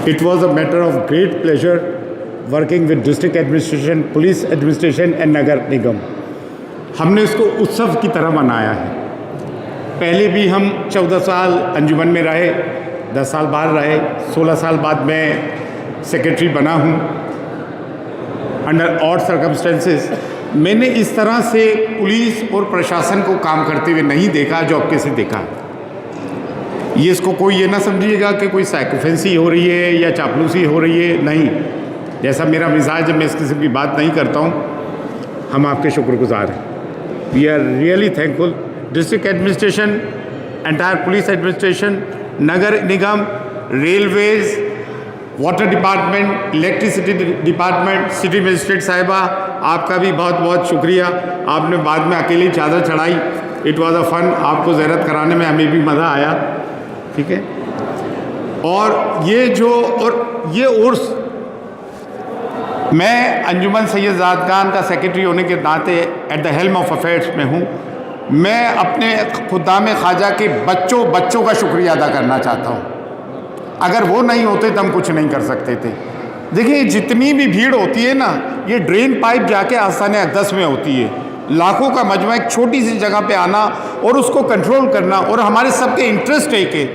It was a matter of great pleasure working with district administration, police administration and नगर निगम। हमने इसको उत्सव की तरह मनाया है। पहले भी हम 14 साल अंजुमन में रहे, 10 साल बाद रहे, 16 साल बाद मैं सेक्रेटरी बना हूँ अंडर ऑड सर्कमस्टेंसेस। मैंने इस तरह से पुलिस और प्रशासन को काम करते हुए नहीं देखा जो अब कैसे देखा। ये इसको कोई ये ना समझिएगा कि कोई सैक्रिफिस हो रही है या चापलूसी हो रही है, नहीं। जैसा मेरा मिजाज जब मैं इस किस्म की बात नहीं करता हूँ, हम आपके शुक्रगुजार हैं। We are really thankful. District administration, entire police administration, नगर निगम, railways, water department, electricity department, city magistrate साहिबा, आपका भी बहुत बहुत शुक्रिया। आपने बाद में अकेली चादर चढ़ाई। It was a fun. आपको ज़ियारत कराने में हमें भी मज़ा आया, ठीक है। और ये उर्स, मैं अंजुमन सैयद ज़ादगान का सेक्रेटरी होने के नाते at the helm of affairs में हूँ। मैं अपने खुदाम ख्वाजा के बच्चों का शुक्रिया अदा करना चाहता हूँ। अगर वो नहीं होते तो हम कुछ नहीं कर सकते थे। देखिए, जितनी भी भीड़ होती है ना, ये ड्रेन पाइप जाके आस्थाने अक़दस में होती है। लाखों का मजमा एक छोटी सी जगह पे आना और उसको कंट्रोल करना, और हमारे सबके इंटरेस्ट है कि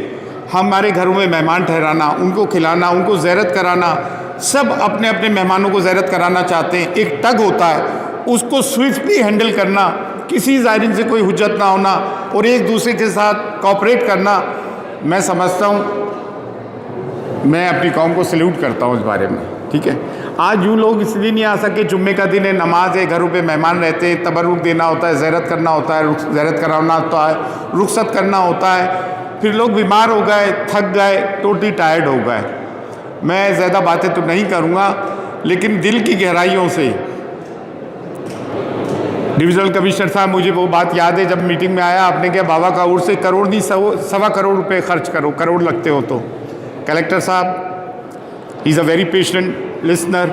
हमारे घरों में मेहमान ठहराना, उनको खिलाना, उनको ज़ियारत कराना। सब अपने अपने मेहमानों को ज़ियारत कराना चाहते हैं। एक टग होता है, उसको स्विफ्टली हैंडल करना, किसी ज़ायरीन से कोई हुज्जत ना होना और एक दूसरे के साथ कोऑपरेट करना। मैं समझता हूँ, मैं अपनी कौम को सैल्यूट करता हूँ इस बारे में, ठीक है। आज यूँ लोग इसलिए नहीं आ सके, जुम्मे का दिन है, नमाज है, घरों पे मेहमान रहते हैं, तबरुक देना होता है, ज़ियारत करना होता है, ज़ियारत कराना होता है, रुखसत करना होता है। फिर लोग बीमार हो गए, थक गए, टोटली टायर्ड हो गए। मैं ज़्यादा बातें तो नहीं करूँगा, लेकिन दिल की गहराइयों से डिविजनल कमिश्नर साहब, मुझे वो बात याद है जब मीटिंग में आया, आपने कहा बाबा का उर्स से करोड़ नहीं, 1.25 करोड़ रुपए खर्च करो, करोड़ लगते हो तो। कलेक्टर साहब, is a very patient listener,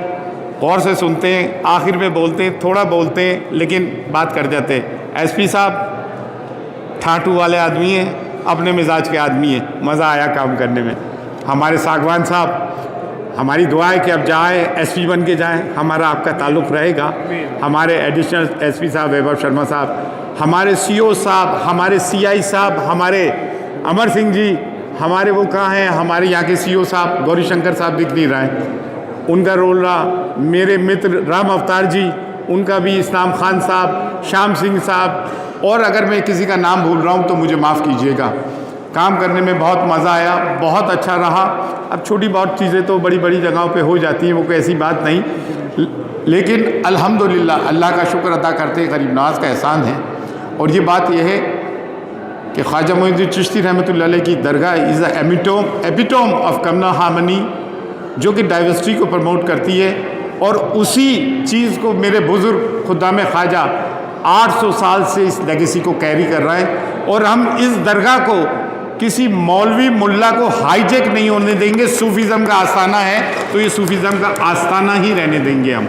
गौर से सुनते हैं, आखिर में बोलते हैं, थोड़ा बोलते हैं लेकिन बात कर जाते हैं। एसपी साहब ठाटू वाले आदमी हैं, अपने मिजाज के आदमी हैं, मज़ा आया काम करने में। हमारे सागवान साहब, हमारी दुआ है कि अब जाए एसपी बन के जाएँ, हमारा आपका ताल्लुक़ रहेगा। हमारे एडिशनल एसपी साहब वैभव शर्मा साहब, हमारे सीओ साहब, हमारे सीआई साहब, हमारे अमर सिंह जी, हमारे वो कहाँ हैं, हमारे यहाँ के सीओ साहब गौरी शंकर साहब दिख नहीं रहे हैं, उनका रोल रहा। मेरे मित्र राम अवतार जी, उनका भी, इस्लाम खान साहब, श्याम सिंह साहब, और अगर मैं किसी का नाम भूल रहा हूँ तो मुझे माफ़ कीजिएगा। काम करने में बहुत मज़ा आया, बहुत अच्छा रहा। अब छोटी बहुत चीज़ें तो बड़ी बड़ी जगहों पे हो जाती हैं, वो कोई ऐसी बात नहीं, लेकिन अल्हम्दुलिल्लाह अल्लाह का शुक्र अदा करते गरीब नवाज का एहसान है। और ये बात यह है कि ख्वाजा मोइनुद्दीन चिश्ती रहमतुल्लाह अलैह की दरगाह is a epitome of communal harmony, जो कि डाइवर्सिटी को प्रमोट करती है। और उसी चीज़ को मेरे बुज़ुर्ग खुदाम ख्वाजा 800 साल से इस लेगेसी को कैरी कर रहे हैं, और हम इस दरगाह को किसी मौलवी मुल्ला को हाईजैक नहीं होने देंगे। सूफीज़म का आस्थाना है तो ये सूफीज़म का आस्थाना ही रहने देंगे हम।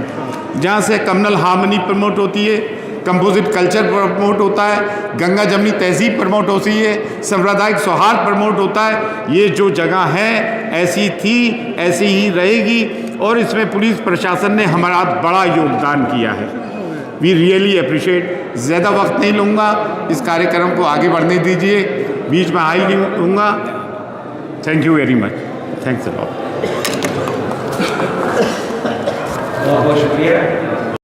जहाँ से कम्युनल हार्मनी प्रमोट होती है, कंपोजिट कल्चर प्रमोट होता है, गंगा जमनी तहजीब प्रमोट होती है, सांप्रदायिक सौहार्द प्रमोट होता है। ये जो जगह है ऐसी थी, ऐसी ही रहेगी, और इसमें पुलिस प्रशासन ने हमारा बड़ा योगदान किया है। We really appreciate. ज़्यादा वक्त नहीं लूँगा, इस कार्यक्रम को आगे बढ़ने दीजिए, बीच में हाई नहीं लूँगा। Thank you very much. Thanks a lot.